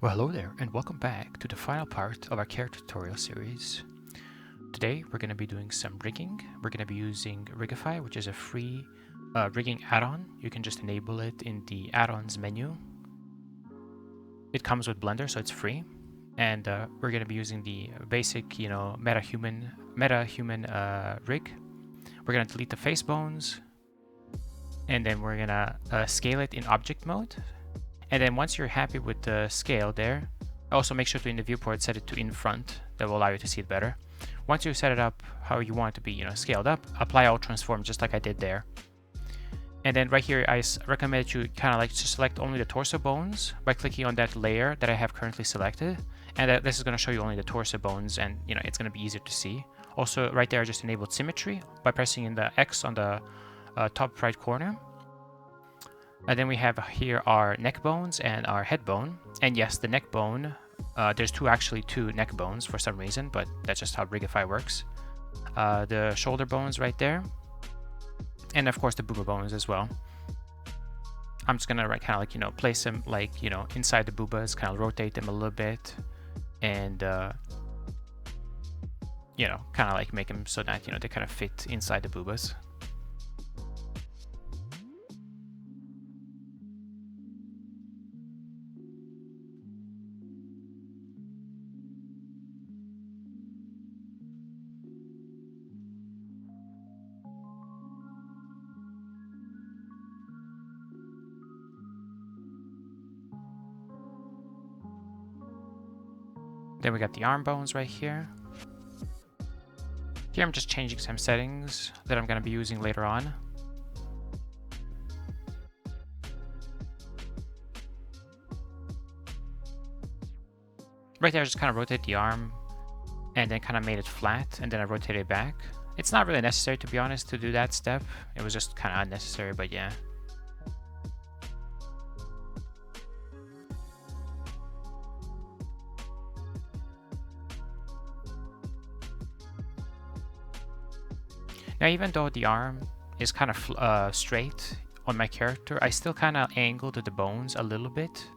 Well, hello there, and welcome back to the final part of our character tutorial series. Today, we're going to be doing some rigging. We're going to be using Rigify, which is a free rigging add-on. You can just enable it in the add-ons menu. It comes with Blender, so it's free. And we're going to be using the basic, meta-human rig. We're going to delete the face bones, and then we're going to scale it in object mode. And then once you're happy with the scale there, also make sure to in the viewport set it to in front. That will allow you to see it better. Once you set it up how you want it to be, scaled up, apply all transform just like I did there. And then right here, I recommend that you kind of like to select only the torso bones by clicking on that layer that I have currently selected. And this is going to show you only the torso bones, and it's going to be easier to see. Also, right there, I just enabled symmetry by pressing in the X on the top right corner. And then we have here our neck bones and our head bone. And yes, the neck bone, there's actually two neck bones for some reason, but that's just how Rigify works. The shoulder bones right there. And of course the booba bones as well. I'm just gonna kind of like, place them like, inside the boobas, kind of rotate them a little bit. And, kind of like make them so that, they kind of fit inside the boobas. Then we got the arm bones right here. Here I'm just changing some settings that I'm going to be using later on. Right there I just kind of rotate the arm and then kind of made it flat, and then I rotated it back. It's not really necessary, to be honest, to do that step. It was just kind of unnecessary, but yeah. Now, even though the arm is kind of straight on my character, I still kind of angled the bones a little bit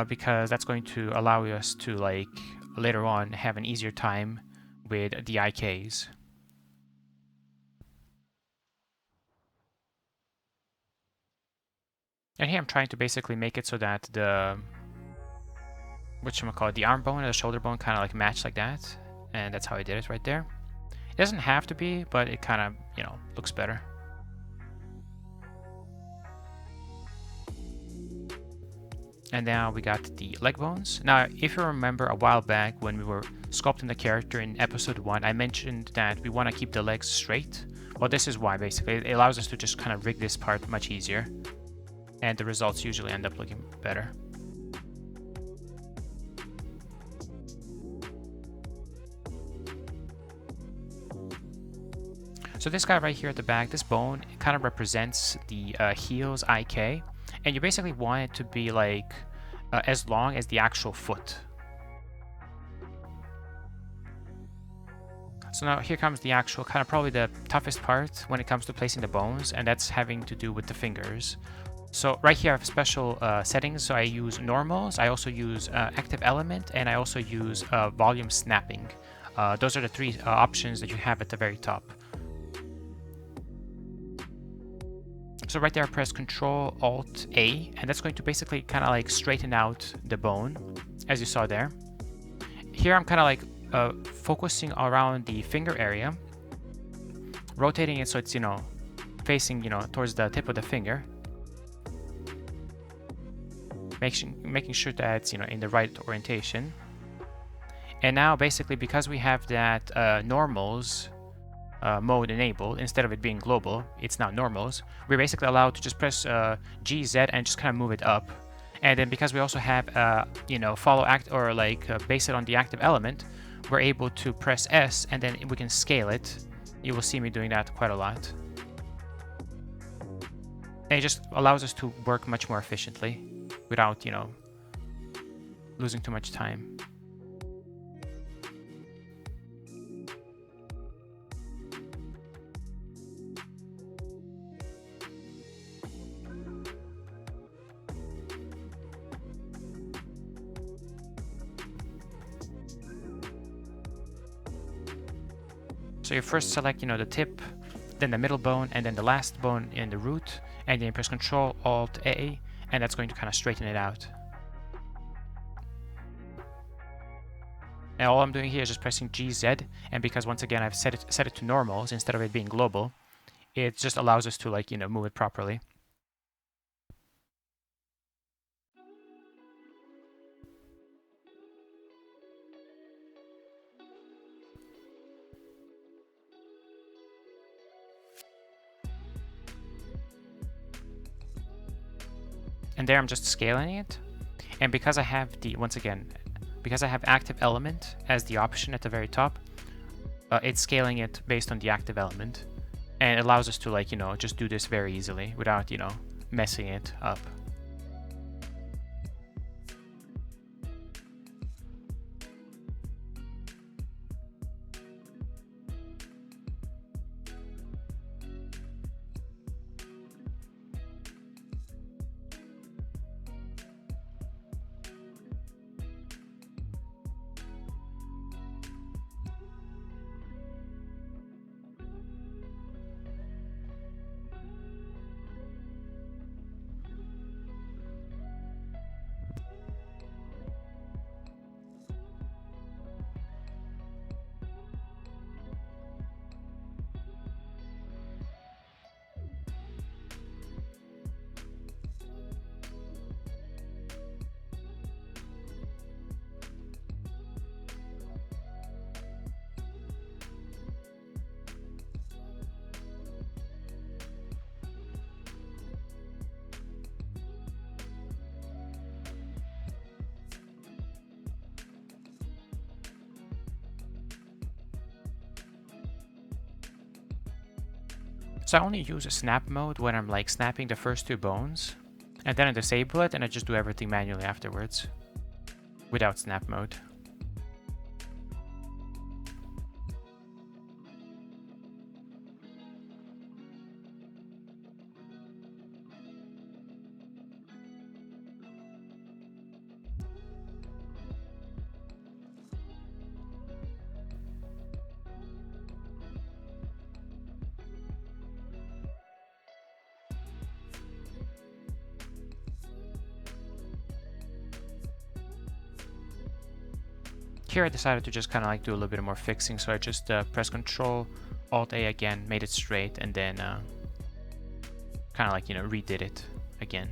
because that's going to allow us to, like, later on have an easier time with the IKs. And here I'm trying to basically make it so that the the arm bone and the shoulder bone kind of like match like that, and that's how I did it right there. It doesn't have to be, but it kind of, looks better. And now we got the leg bones. Now, if you remember a while back when we were sculpting the character in episode 1, I mentioned that we want to keep the legs straight. Well, this is why, basically. It allows us to just kind of rig this part much easier. And the results usually end up looking better. So this guy right here at the back, this bone, it kind of represents the heel's IK. And you basically want it to be like as long as the actual foot. So now here comes the actual, kind of probably the toughest part when it comes to placing the bones, and that's having to do with the fingers. So right here I have special settings. So I use normals, I also use active element, and I also use volume snapping. Those are the three options that you have at the very top. So right there I press Control Alt A, and that's going to basically kind of like straighten out the bone, as you saw there. Here I'm kind of like focusing around the finger area, rotating it so it's, facing, towards the tip of the finger. Making sure that it's, in the right orientation. And now basically, because we have that normals mode enabled, instead of it being global, it's now normals. We're basically allowed to just press G, Z, and just kind of move it up. And then because we also have, follow act, or like base it on the active element, we're able to press S, and then we can scale it. You will see me doing that quite a lot. And it just allows us to work much more efficiently without, losing too much time. So you first select, the tip, then the middle bone, and then the last bone in the root, and then you press Ctrl Alt A, and that's going to kind of straighten it out. And all I'm doing here is just pressing GZ, and because once again I've set it to normals instead of it being global, it just allows us to move it properly. And there I'm just scaling it, and because I have because I have active element as the option at the very top, it's scaling it based on the active element, and it allows us to just do this very easily without messing it up. So I only use a snap mode when I'm snapping the first two bones, and then I disable it and I just do everything manually afterwards without snap mode. Here I decided to just kind of do a little bit more fixing, so I just press Ctrl Alt A again, made it straight, and then kind of redid it again.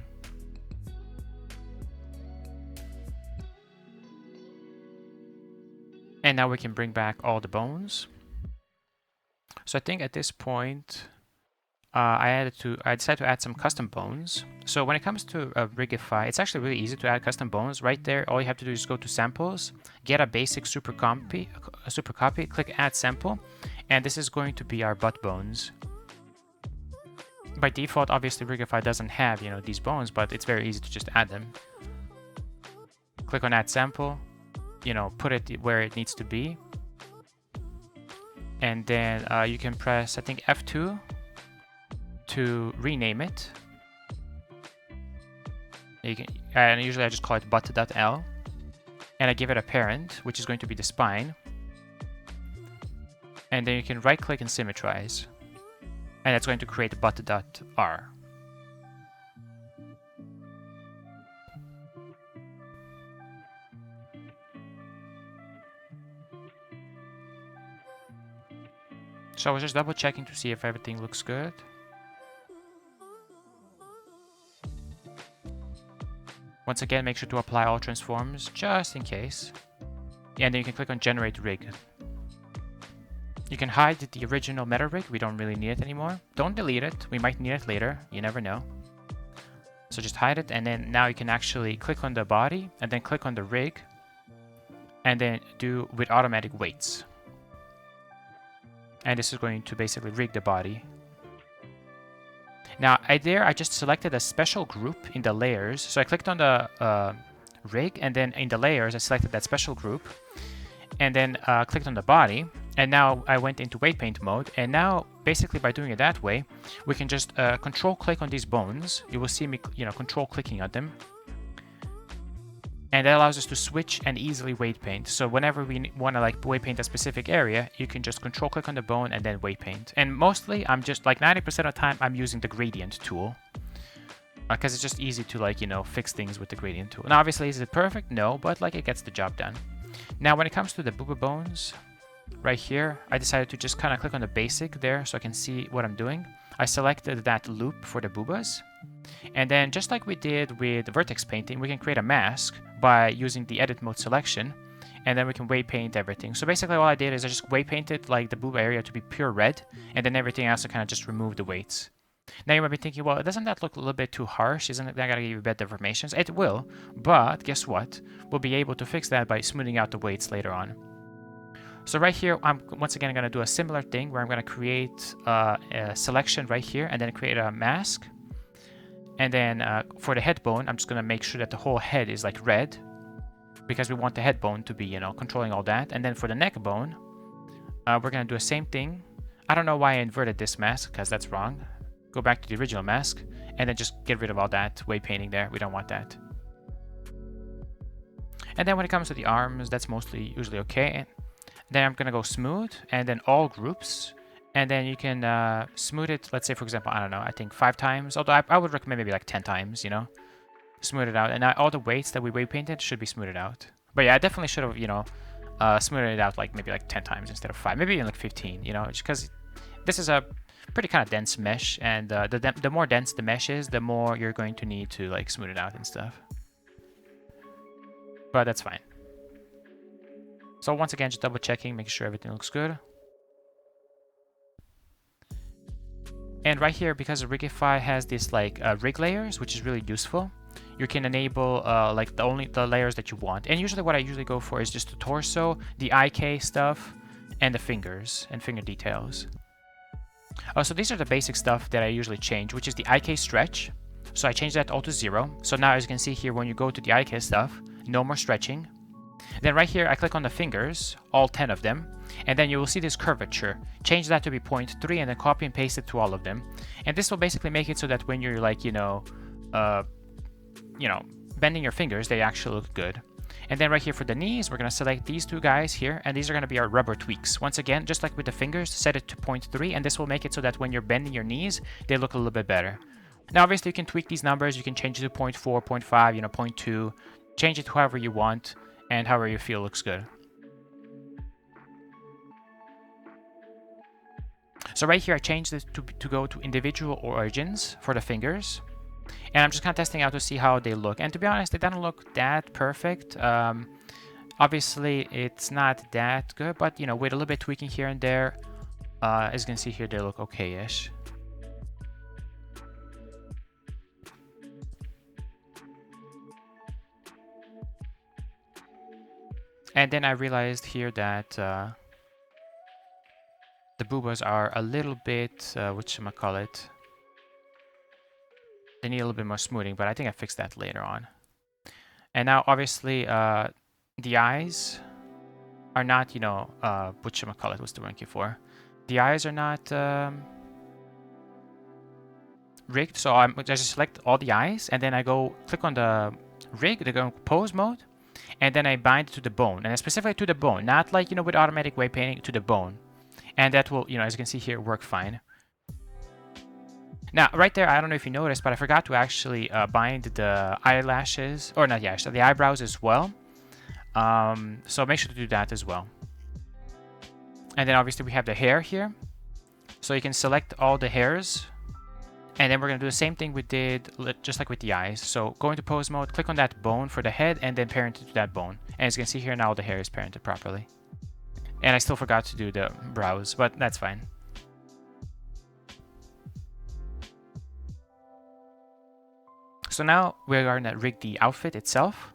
And now we can bring back all the bones. So I think at this point I decided to add some custom bones. So when it comes to Rigify, it's actually really easy to add custom bones. Right there, all you have to do is go to Samples, get a basic super copy, click Add Sample, and this is going to be our butt bones. By default, obviously Rigify doesn't have these bones, but it's very easy to just add them. Click on Add Sample, put it where it needs to be, and then you can press, I think, F2 to rename it. And usually I just call it butt.l, and I give it a parent, which is going to be the spine, and then you can right click and symmetrize, and that's going to create butt.r. So I was just double checking to see if everything looks good. Once again, make sure to apply all transforms, just in case. And then you can click on Generate Rig. You can hide the original meta rig, we don't really need it anymore. Don't delete it, we might need it later, you never know. So just hide it, and then now you can actually click on the body, and then click on the rig, and then do with automatic weights. And this is going to basically rig the body. Now, I just selected a special group in the layers. So I clicked on the rig, and then in the layers, I selected that special group, and then clicked on the body. And now I went into weight paint mode. And now, basically, by doing it that way, we can just control click on these bones. You will see me, control clicking on them. and that allows us to switch and easily weight paint. So whenever we want to like weight paint a specific area, you can just control click on the bone and then weight paint. And mostly I'm just like 90% of the time I'm using the gradient tool, because it's just easy to like, you know, fix things with the gradient tool. Now obviously is it perfect? No, but like it gets the job done. Now when it comes to the booba bones, right here I decided to just kind of click on the basic there so I can see what I'm doing. I selected that loop for the boobas, and then just like we did with vertex painting, we can create a mask by using the edit mode selection, and then we can weight paint everything. So basically all I did is I just weight painted like the booba area to be pure red, and then everything else I kind of just remove the weights. Now you might be thinking, well, doesn't that look a little bit too harsh? Isn't that gonna give you bad deformations? It will, but guess what? We'll be able to fix that by smoothing out the weights later on. So right here, I'm once again going to do a similar thing where I'm going to create a selection right here and then create a mask. And then for the head bone, I'm just going to make sure that the whole head is like red, because we want the head bone to be, you know, controlling all that. And then for the neck bone, we're going to do the same thing. I don't know why I inverted this mask, because that's wrong. Go back to the original mask and then just get rid of all that weight painting there. We don't want that. And then when it comes to the arms, that's usually okay. Then I'm gonna go smooth and then all groups, and then you can smooth it, let's say for example, I don't know, I think 5 times, although I would recommend maybe like 10 times, you know, smooth it out. And now all the weights that we weight painted should be smoothed out. But yeah, I definitely should have, you know, smoothed it out like maybe like 10 times instead of 5, maybe even like 15, you know, just because this is a pretty kind of dense mesh, and the more dense the mesh is, the more you're going to need to like smooth it out and stuff. But that's fine. So once again, just double checking, making sure everything looks good. And right here, because Rigify has this like rig layers, which is really useful, you can enable like the layers that you want. And usually what I usually go for is just the torso, the IK stuff, and the fingers and finger details. So these are the basic stuff that I usually change, which is the IK stretch. So I changed that all to 0. So now as you can see here, when you go to the IK stuff, no more stretching. Then right here, I click on the fingers, all 10 of them, and then you will see this curvature. Change that to be 0.3 and then copy and paste it to all of them. And this will basically make it so that when you're like, bending your fingers, they actually look good. And then right here for the knees, we're going to select these 2 guys here, and these are going to be our rubber tweaks. Once again, just like with the fingers, set it to 0.3, and this will make it so that when you're bending your knees, they look a little bit better. Now, obviously, you can tweak these numbers. You can change it to 0.4, 0.5, 0.2, change it however you want, and however you feel looks good. So right here, I changed this to go to individual origins for the fingers. And I'm just kind of testing out to see how they look. And to be honest, they don't look that perfect. Obviously, it's not that good, but, with a little bit tweaking here and there, as you can see here, they look okay-ish. And then I realized here that the boobas are a little bit, whatchamacallit, they need a little bit more smoothing, but I think I fixed that later on. And now, obviously, the eyes are not, whatchamacallit, what's the word I'm looking for? The eyes are not rigged, so I just select all the eyes, and then I go click on the rig, they go pose mode, and then I bind it to the bone, and specifically to the bone, not like, with automatic weight painting, to the bone. And that will, as you can see here, work fine. Now, right there, I don't know if you noticed, but I forgot to actually bind the eyelashes, or not the eyelashes, the eyebrows as well. So make sure to do that as well. And then obviously we have the hair here. So you can select all the hairs. And then we're going to do the same thing we did just like with the eyes. So go into pose mode, click on that bone for the head, and then parent it to that bone. And as you can see here, now the hair is parented properly. And I still forgot to do the brows, but that's fine. So now we're going to rig the outfit itself.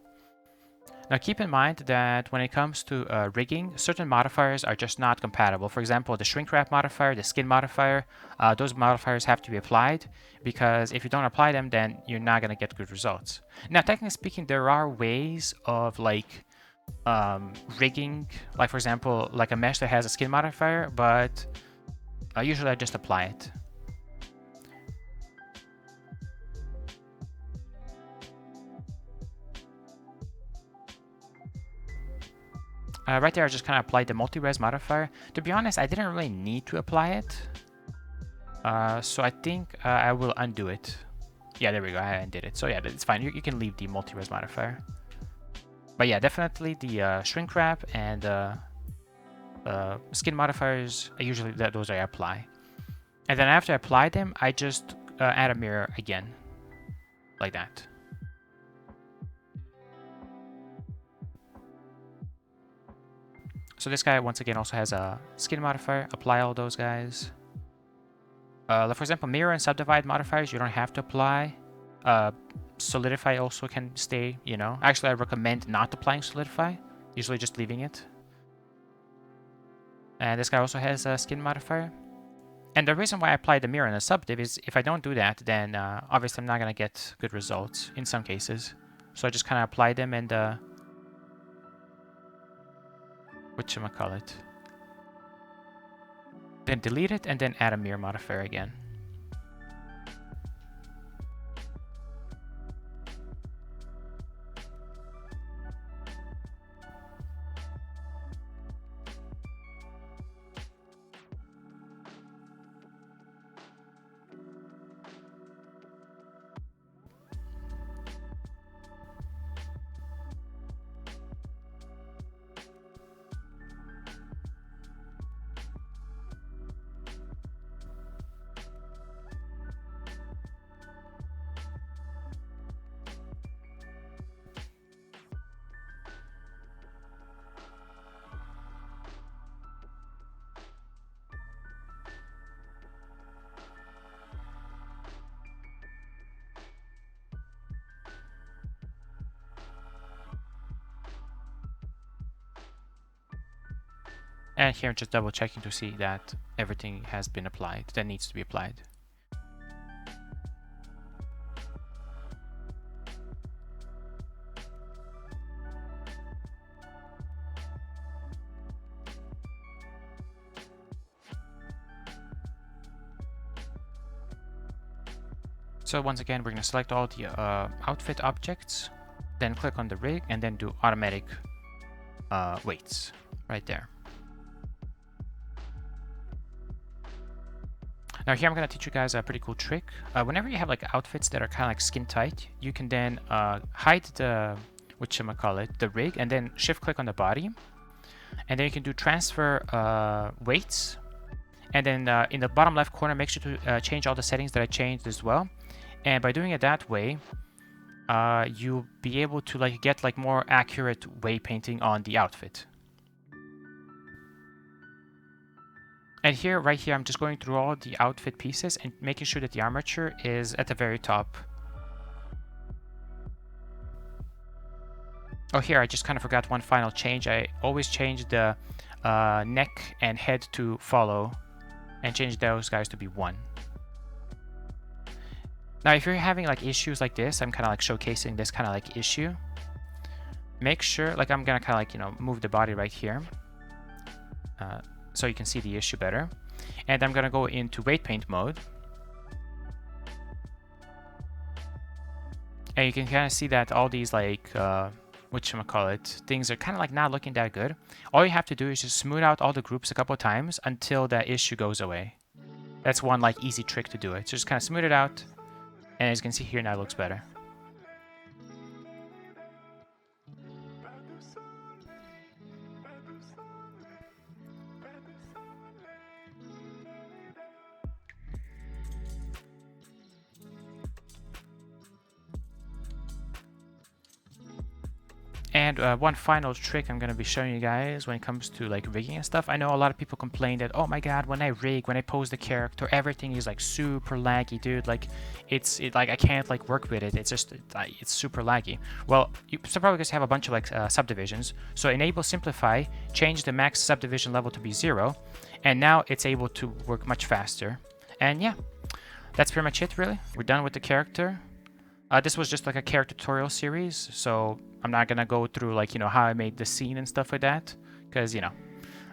Now keep in mind that when it comes to rigging, certain modifiers are just not compatible. For example, the shrink wrap modifier, the skin modifier, those modifiers have to be applied, because if you don't apply them, then you're not going to get good results. Now, technically speaking, there are ways of like rigging, like for example, like a mesh that has a skin modifier, but usually I just apply it. Right there, I just kind of applied the multi-res modifier. To be honest, I didn't really need to apply it. So I think I will undo it. Yeah, there we go, I undid it. So yeah, it's fine, you can leave the multi-res modifier. But yeah, definitely the shrink wrap and skin modifiers, usually those I apply. And then after I apply them, I just add a mirror again, like that. So this guy, once again, also has a skin modifier. Apply all those guys. For example, mirror and subdivide modifiers, you don't have to apply. Solidify also can stay, you know. Actually, I recommend not applying solidify, usually just leaving it. And this guy also has a skin modifier. And the reason why I apply the mirror and the subdiv is if I don't do that, then obviously I'm not going to get good results in some cases. So I just kind of apply them and whatchamacallit, then delete it and then add a mirror modifier again. And here I'm just double checking to see that everything has been applied that needs to be applied. So once again, we're going to select all the outfit objects, then click on the rig and then do automatic weights right there. Now here I'm going to teach you guys a pretty cool trick. Whenever you have like outfits that are kind of like skin tight, you can then hide the, the rig, and then shift click on the body. And then you can do transfer weights. And then in the bottom left corner, make sure to change all the settings that I changed as well. And by doing it that way, you'll be able to like get like more accurate weight painting on the outfit. And here, right here, I'm just going through all the outfit pieces and making sure that the armature is at the very top. Oh, here, I just kind of forgot one final change. I always change the neck and head to follow and change those guys to be 1. Now, if you're having like issues like this, I'm kind of like showcasing this kind of like issue. Make sure, like I'm gonna kind of like, you know, move the body right here. So you can see the issue better. And I'm gonna go into weight paint mode. And you can kind of see that all these like, things are kind of like not looking that good. All you have to do is just smooth out all the groups a couple of times until that issue goes away. That's one like easy trick to do it. So just kind of smooth it out. And as you can see here, now it looks better. And one final trick I'm going to be showing you guys when it comes to like rigging and stuff. I know a lot of people complain that, oh my god, when I rig, when I pose the character, everything is like super laggy, dude. Like like I can't like work with it. It's just it's super laggy. Well, you probably just have a bunch of like subdivisions. So enable simplify, change the max subdivision level to be 0, and now it's able to work much faster. And yeah, that's pretty much it really. We're done with the character. This was just like a character tutorial series, so I'm not gonna go through like, you know, how I made the scene and stuff like that, because, you know,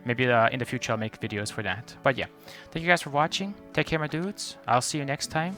maybe in the future I'll make videos for that. But yeah, thank you guys for watching. Take care, my dudes. I'll see you next time.